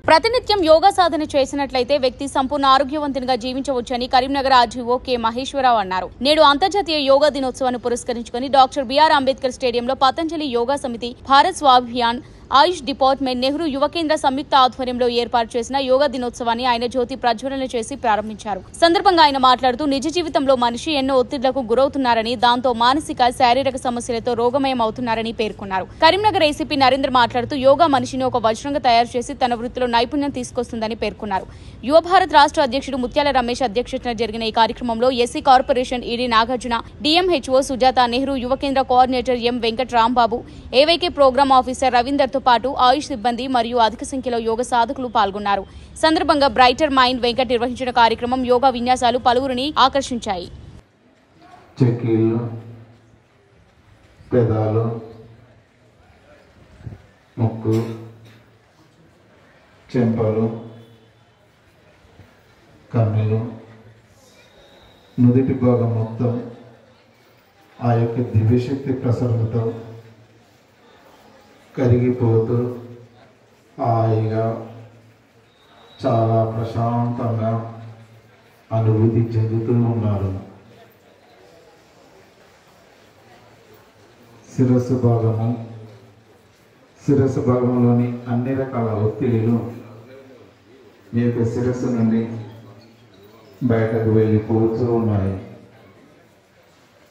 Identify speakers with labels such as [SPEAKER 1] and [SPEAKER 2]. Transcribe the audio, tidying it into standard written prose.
[SPEAKER 1] ప్రతినిత్యం యోగా సాధన చేసినట్లయితే వ్యక్తి సంపూర్ణ ఆరోగ్యవంతునిగా జీవించవచ్చని కరీంనగర్ ఆర్జీఓ కె మహేశ్వరరావు అన్నారు. నేడు అంతర్జాతీయ యోగా దినోత్సవాన్ని పురస్కరించుకుని డాక్టర్ బిఆర్ అంబేద్కర్ స్టేడియంలో పతంజలి యోగా సమితి, భారత్ స్వాభియాన్, ఆయుష్ డిపార్ట్మెంట్, నెహ్రూ యువ కేంద్ర సంయుక్త ఆధ్వర్యంలో ఏర్పాటు చేసిన యోగా దినోత్సవాన్ని ఆయన జ్యోతి ప్రజ్వలన చేసి ప్రారంభించారు. సందర్భంగా ఆయన మాట్లాడుతూ నిజ జీవితంలో మనిషి ఎన్నో ఒత్తిళ్లకు గురవుతున్నారని, దాంతో మానసిక, శారీరక సమస్యలతో రోగమయం అవుతున్నారని పేర్కొన్నారు. కరీంనగర్ ఏసీపీ నరేంద్ర మాట్లాడుతూ యోగా మనిషిని ఒక వజ్రంగా తయారు చేసి తన వృత్తిలో నైపుణ్యం తీసుకొస్తుందని పేర్కొన్నారు. యువ భారత్ రాష్ట్ర అధ్యక్షుడు ముత్యాల రమేష్ అధ్యక్షతన జరిగిన ఈ కార్యక్రమంలో SC corporation ED Nagarjuna, DMHO Sujatha, Nehru Yuva Kendra coordinator M Venkat Rambabu, AYK programme officer Ravinder తో పాటు ఆయుష్ సిబ్బంది మరియు అధిక సంఖ్యలో యోగ సాధకులు పాల్గొన్నారు. సందర్భంగా బ్రైటర్ మైండ్ వెంకట్ నిర్వహించిన కార్యక్రమం యోగా విన్యాసాలు పలువురిని ఆకర్షించాయి.
[SPEAKER 2] చెక్కీలు, పెదాలు, ముక్కు, చెంపలు, కన్నులు, నుదిటి భాగం మొత్తం ఆ యొక్క దివ్యశక్తి ప్రసరణతో కరిగిపోతూ హాయిగా చాలా ప్రశాంతంగా అనుభూతి చెందుతూ ఉన్నారు. శిరస్సు భాగంలోని అన్ని రకాల ఒత్తిడిలు మీ యొక్క శిరస్సు నుండి బయటకు వెళ్ళిపోతూ ఉన్నాయి.